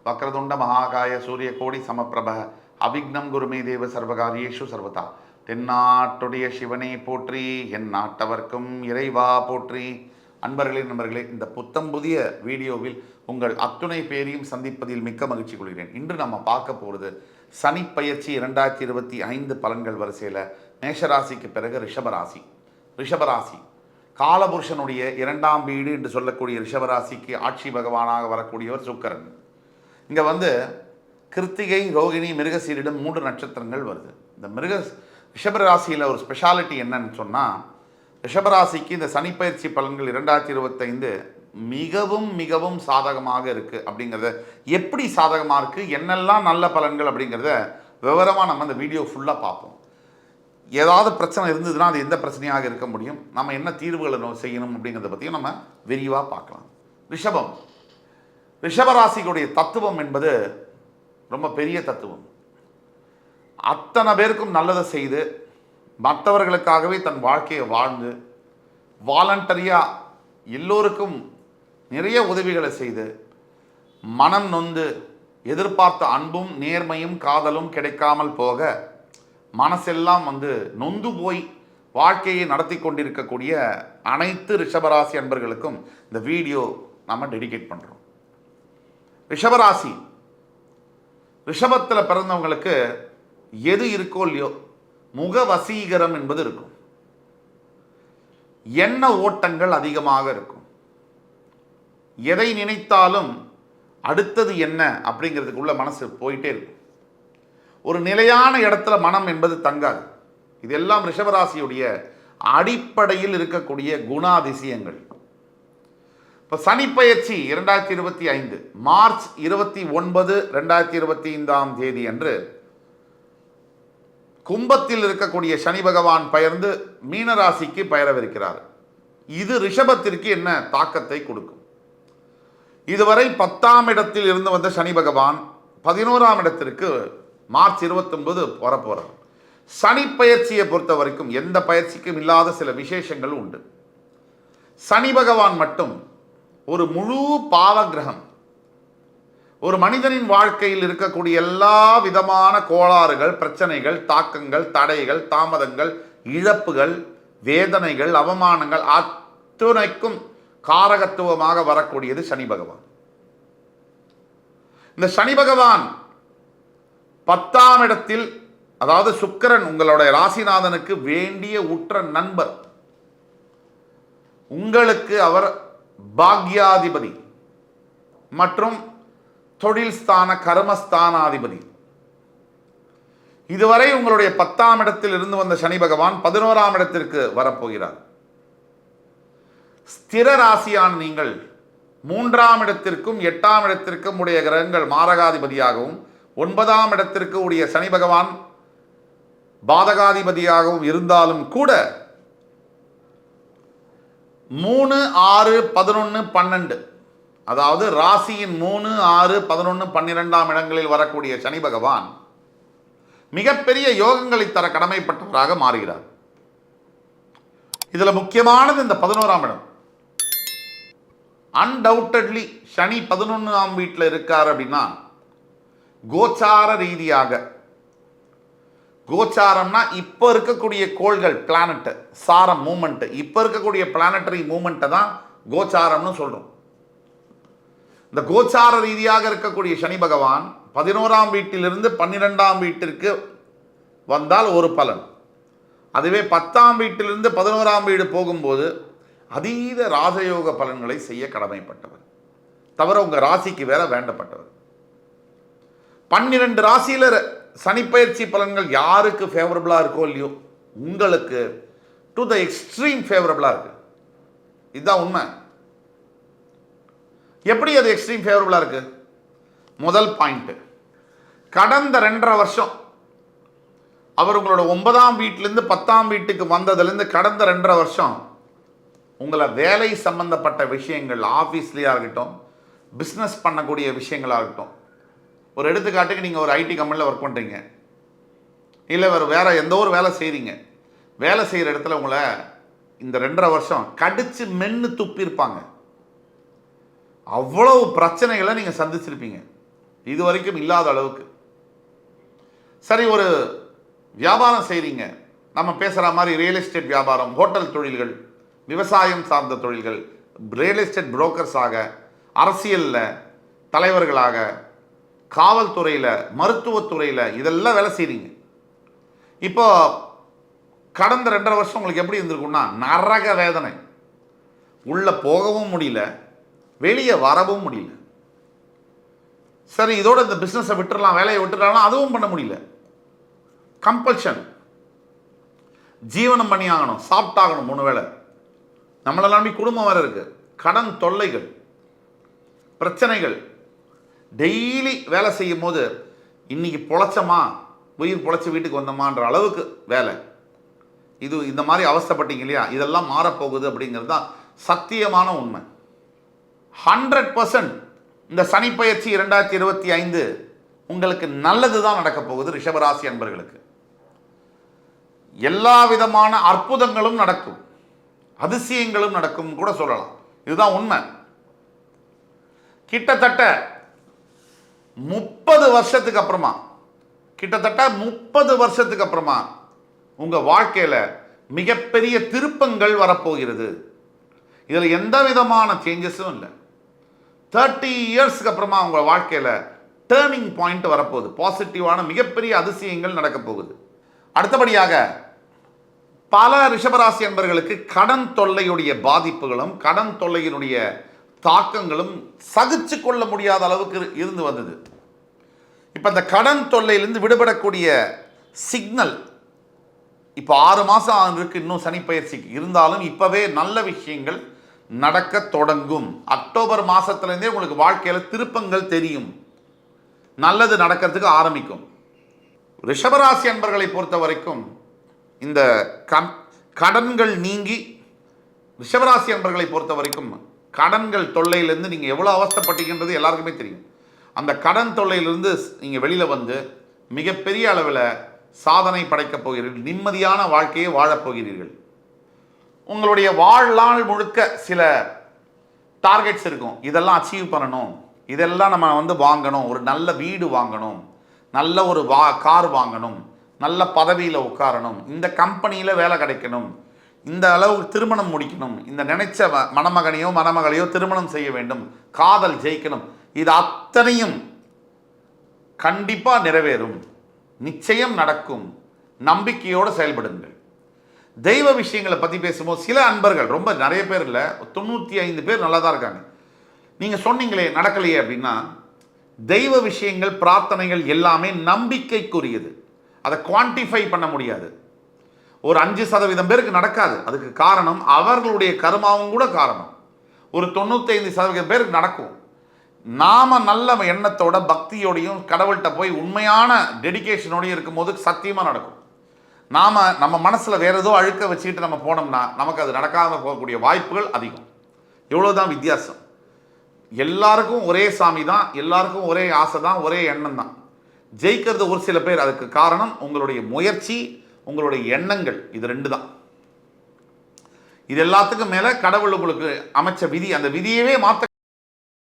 வக்ரதுண்ட மகாகாய சூரியகோடி சமப்பிரப அவிக்னம் குருமே தேவ சர்வகாரியேஷு சர்வதா. தென்னாட்டுடைய சிவனே போற்றி, என் நாட்டவர்க்கும் இறைவா போற்றி. நண்பர்களே, இந்த புத்தம் புதிய வீடியோவில் உங்கள் அத்துணை பேரையும் சந்திப்பதில் மிக்க மகிழ்ச்சி கொள்கிறேன். இன்று நம்ம பார்க்க போகிறது சனி பயிற்சி 2025 பலன்கள் வரிசையில் மேஷராசிக்கு பிறகு ரிஷபராசி காலபுருஷனுடைய 2ஆம் வீடு என்று சொல்லக்கூடிய ரிஷபராசிக்கு ஆட்சி பகவானாக வரக்கூடியவர் சுக்கிரன். இங்கே கிருத்திகை, ரோகிணி, மிருகசீரிடம் 3 நட்சத்திரங்கள் வருது. இந்த ரிஷபராசியில் ஒரு ஸ்பெஷாலிட்டி என்னன்னு சொன்னால், ரிஷபராசிக்கு இந்த சனிப்பயிற்சி பலன்கள் 2025 மிகவும் மிகவும் சாதகமாக இருக்குது. அப்படிங்கிறத எப்படி சாதகமாக இருக்குது, என்னெல்லாம் நல்ல பலன்கள் அப்படிங்கிறத விவரமாக நம்ம இந்த வீடியோ ஃபுல்லாக பார்ப்போம். ஏதாவது பிரச்சனை இருந்ததுன்னா அது எந்த பிரச்சனையாக இருக்க முடியும், நம்ம என்ன தீர்வுகளை செய்யணும் அப்படிங்கிறத பற்றியும் நம்ம விரிவாக பார்க்கலாம். ரிஷபராசிக்குடைய தத்துவம் என்பது ரொம்ப பெரிய தத்துவம். அத்தனை பேருக்கும் நல்லதை செய்து மற்றவர்களுக்காகவே தன் வாழ்க்கையை வாழ்ந்து வாலண்டரியாக எல்லோருக்கும் நிறைய உதவிகளை செய்து மனம் நொந்து எதிர்பார்த்த அன்பும் நேர்மையும் காதலும் கிடைக்காமல் போக மனசெல்லாம் நொந்து போய் வாழ்க்கையை நடத்தி கொண்டிருக்கக்கூடிய அனைத்து ரிஷபராசி அன்பர்களுக்கும் இந்த வீடியோ நம்ம டெடிகேட் பண்ணுறோம். ரிஷபத்தில் பிறந்தவங்களுக்கு எது இருக்கோ இல்லையோ முக வசீகரம் என்பது இருக்கும். எண்ண ஓட்டங்கள் அதிகமாக இருக்கும். எதை நினைத்தாலும் அடுத்தது என்ன அப்படிங்கிறதுக்குள்ள மனசு போயிட்டே இருக்கும். ஒரு நிலையான இடத்துல மனம் என்பது தங்காது. இதெல்லாம் ரிஷபராசியுடைய அடிப்படையில் இருக்கக்கூடிய குணாதிசயங்கள். இப்போ சனிப்பெயர்ச்சி 2025 மார்ச் 29, 2025 அன்று கும்பத்தில் இருக்கக்கூடிய சனி பகவான் பெயர்ந்து மீனராசிக்கு பெயரவிருக்கிறார். இது ரிஷபத்திற்கு என்ன தாக்கத்தை கொடுக்கும்? இதுவரை 10ஆம் இடத்தில் இருந்து வந்த சனி பகவான் 11ஆம் இடத்திற்கு மார்ச் 29 வரப்போறார். சனி பயிற்சியை பொறுத்த வரைக்கும் எந்த பயிற்சிக்கும் இல்லாத சில விசேஷங்கள் உண்டு. சனி பகவான் மட்டும் ஒரு முழு பாவ கிரகம். ஒரு மனிதனின் வாழ்க்கையில் இருக்கக்கூடிய எல்லா விதமான கோளாறுகள், பிரச்சனைகள், தாக்கங்கள், தடைகள், தாமதங்கள், இழப்புகள், வேதனைகள், அவமானங்கள் அத்துணைக்கும் காரகத்துவமாக வரக்கூடியது சனி பகவான். இந்த சனி பகவான் 10ஆம் இடத்தில், அதாவது சுக்கிரன் உங்களுடைய ராசிநாதனுக்கு வேண்டிய உற்ற நண்பர். உங்களுக்கு அவர் பாக்யாதிபதி மற்றும் தொழில் ஸ்தான கர்மஸ்தானாதிபதி. இதுவரை உங்களுடைய 10ஆம் இடத்தில் இருந்து வந்த சனி பகவான் 11ஆம் இடத்திற்கு வரப்போகிறார். ஸ்திர ராசியான நீங்கள் 3ஆம் இடத்திற்கும் 8ஆம் இடத்திற்கும் உடைய கிரகங்கள் மாரகாதிபதியாகவும் 9ஆம் இடத்திற்கு உடைய சனி பகவான் பாதகாதிபதியாகவும் இருந்தாலும் கூட 3, 6, 11, 12, அதாவது ராசியின் 3, 6, 11, 12ஆம் இடங்களில் வரக்கூடிய சனி பகவான் மிகப்பெரிய யோகங்களை தர கடமைப்பட்டவராக மாறுகிறார். இதுல முக்கியமானது இந்த 11ஆம் இடம். அன்டவுட்டட்லி சனி 11ஆம் வீட்டில் இருக்கார் அப்படின்னா, கோச்சார ரீதியாக, கோச்சாரம்னா இப்போ இருக்கக்கூடிய கோள்கள், பிளானட் சாரம் மூமெண்ட், இப்போ இருக்கக்கூடிய பிளானட்டரி மூமெண்ட்டை தான் கோச்சாரம்னு சொல்றோம். இந்த கோச்சார ரீதியாக இருக்கக்கூடிய சனி பகவான் 11ஆம் வீட்டிலிருந்து 12ஆம் வீட்டிற்கு வந்தால் ஒரு பலன். அதுவே 10ஆம் வீட்டிலிருந்து 11ஆம் வீடு போகும்போது அதீத ராஜயோக பலன்களை செய்ய கடமைப்பட்டவர். தவிர உங்க ராசிக்கு வேற வேண்டப்பட்டவர். 12 ராசியில சனிப்பயிற்சி பலன்கள் யாருக்கு ஃபேவரபிளா இருக்கோ இல்லையோ, உங்களுக்கு டு த எக்ஸ்ட்ரீம் ஃபேவரபிளா இருக்கு. இதுதான் உண்மை. எப்படி அது எக்ஸ்ட்ரீம் ஃபேவரபிளா இருக்கு? முதல் பாயிண்ட், கடந்த 2.5 வருஷம் அவர் உங்களோட 9ஆம் வீட்டிலிருந்து 10ஆம் வீட்டுக்கு வந்ததுலேருந்து கடந்த 2.5 வருஷம் உங்களை வேலை சம்பந்தப்பட்ட விஷயங்கள், ஆஃபீஸ்லேயே இருக்கட்டும், பிஸ்னஸ் பண்ணக்கூடிய விஷயங்களாக இருக்கட்டும். ஒரு எடுத்துக்காட்டுக்கு நீங்கள் ஒரு ஐடி கம்பெனியில் ஒர்க் பண்ணுறீங்க, இல்லை வேற எந்த ஒரு வேலை செய்கிறீங்க. வேலை செய்கிற இடத்துல உங்களை இந்த 2.5 வருஷம் கடிச்சு மென்று துப்பியிருப்பாங்க. அவ்வளவு பிரச்சனைகளை நீங்கள் சந்திச்சிருப்பீங்க. இது வரைக்கும் இல்லாத அளவுக்கு. சரி, ஒரு வியாபாரம் செய்கிறீங்க, நம்ம பேசுகிற மாதிரி ரியல் எஸ்டேட் வியாபாரம், ஹோட்டல் தொழில்கள், விவசாயம் சார்ந்த தொழில்கள், ரியல் எஸ்டேட் புரோக்கர்ஸாக, அரசியலில் தலைவர்களாக, காவல்துறையில், மருத்துவத்துறையில் இதெல்லாம் வேலை செய்கிறீங்க. இப்போ கடந்த 2.5 வருஷம் உங்களுக்கு எப்படி இருந்திருக்கும்னா நரக வேதனை. உள்ளே போகவும் முடியல, வெளியே வரவும் முடியல. சரி, இதோட இந்த பிஸ்னஸை விட்டுடலாம், வேலையை விட்டுடலாம், அதுவும் பண்ண முடியல. கம்பல்ஷன், ஜீவனம் பண்ணி ஆகணும், சாப்பிட்டாகணும் 3 வேளை. நம்மளெல்லாம் குடும்பம் வேறு இருக்குது, கடன் தொல்லைகள், பிரச்சனைகள். டெய்லி வேலை செய்யும் போது இன்னைக்கு பொழைச்சமா, உயிர் பொழைச்சி வீட்டுக்கு வந்தோமான்ற அளவுக்கு வேலை. இது இந்த மாதிரி அவஸ்தைப்பட்டீங்க இல்லையா, இதெல்லாம் மாறப்போகுது அப்படிங்கிறது தான் சத்தியமான உண்மை. 100% இந்த சனிப்பெயர்ச்சி 2025 உங்களுக்கு நல்லது தான் நடக்க போகுது. ரிஷபராசி அன்பர்களுக்கு எல்லா விதமான அற்புதங்களும் நடக்கும், அதிசயங்களும் நடக்கும் கூட சொல்லலாம். இதுதான் உண்மை. கிட்டத்தட்ட 30 வருஷத்துக்கு அப்புறமா, கிட்டத்தட்ட 30 வருஷத்துக்கு அப்புறமா உங்க வாழ்க்கையில மிகப்பெரிய திருப்பங்கள் வரப்போகிறது. இதில் எந்த விதமான சேஞ்சஸும் இல்லை. 30 இயர்ஸ்க்கு அப்புறமா உங்க வாழ்க்கையில டேர்னிங் பாயிண்ட் வரப்போகுது. பாசிட்டிவான மிகப்பெரிய அதிசயங்கள் நடக்க போகுது. அடுத்தபடியாக பல ரிஷபராசி என்பர்களுக்கு கடன் தொல்லையுடைய பாதிப்புகளும் கடன் தொல்லையினுடைய தாக்கங்களும் சகிச்சு கொள்ள முடியாத அளவுக்கு இருந்து வந்தது. இப்போ அந்த கடன் தொல்லையிலிருந்து விடுபடக்கூடிய சிக்னல் இப்போ 6 மாதம் இருக்கு இன்னும் சனிப்பெயர்ச்சிக்கு. இருந்தாலும் இப்போவே நல்ல விஷயங்கள் நடக்க தொடங்கும். அக்டோபர் மாதத்துலேருந்தே உங்களுக்கு வாழ்க்கையில் திருப்பங்கள் தெரியும், நல்லது நடக்கிறதுக்கு ஆரம்பிக்கும். ரிஷபராசி அன்பர்களை பொறுத்த வரைக்கும் இந்த கடன்கள் நீங்கி, ரிஷபராசி அன்பர்களை பொறுத்த வரைக்கும் கடன்கள் தொல்லையிலிருந்து நீங்கள் எவ்வளோ அவஸ்தைப்பட்டீங்கன்றது எல்லாருக்குமே தெரியும். அந்த கடன் தொல்லையிலிருந்து நீங்கள் வெளியில் வந்து மிகப்பெரிய அளவில் சாதனை படைக்கப் போகிறீர்கள், நிம்மதியான வாழ்க்கையை வாழப்போகிறீர்கள். உங்களுடைய வாழ்நாள் முழுக்க சில டார்கெட்ஸ் இருக்கும், இதெல்லாம் அச்சீவ் பண்ணணும், இதெல்லாம் நம்ம வாங்கணும், ஒரு நல்ல வீடு வாங்கணும், நல்ல ஒரு கார் வாங்கணும், நல்ல பதவியில் உட்காரணும், இந்த கம்பெனியில் வேலை கிடைக்கணும், இந்த அளவுக்கு திருமணம் முடிக்கணும், இந்த நினைச்ச மணமகனையோ மணமகளையோ திருமணம் செய்ய வேண்டும், காதல் ஜெயிக்கணும். இது அத்தனையும் கண்டிப்பாக நிறைவேறும், நிச்சயம் நடக்கும். நம்பிக்கையோடு செயல்படுங்கள். தெய்வ விஷயங்களை பற்றி பேசும்போது சில அன்பர்கள், ரொம்ப நிறைய பேர் இல்லை, 95 பேர் நல்லா தான் இருக்காங்க. நீங்கள் சொன்னீங்களே நடக்கலையே அப்படின்னா, தெய்வ விஷயங்கள் பிரார்த்தனைகள் எல்லாமே நம்பிக்கைக்குரியது. அதை குவான்டிஃபை பண்ண முடியாது. ஒரு 5% பேருக்கு நடக்காது. அதுக்கு காரணம் அவர்களுடைய கர்மாவும் கூட காரணம். ஒரு 95% பேருக்கு நடக்கும். நாம நல்ல எண்ணத்தோட பக்தியோடையும் கடவுள்கிட்ட போய் உண்மையான டெடிகேஷனோடையும் இருக்கும்போது சத்தியமாக நடக்கும். நம்ம மனசில் வேற ஏதோ அழுக்க வச்சுக்கிட்டு நம்ம போனோம்னா நமக்கு அது நடக்காமல் போகக்கூடிய வாய்ப்புகள் அதிகம். இவ்வளோதான் வித்தியாசம். எல்லாருக்கும் ஒரே சாமி தான், எல்லாருக்கும் ஒரே ஆசை தான், ஒரே எண்ணம் தான். ஜெயிக்கிறது ஒரு சில பேர். அதுக்கு காரணம் உங்களுடைய முயற்சி, உங்களுடைய எண்ணங்கள். இது 2 தான். இது எல்லாத்துக்கும் மேலே கடவுள் உங்களுக்கு அமைச்ச விதி. அந்த விதியவே மாற்ற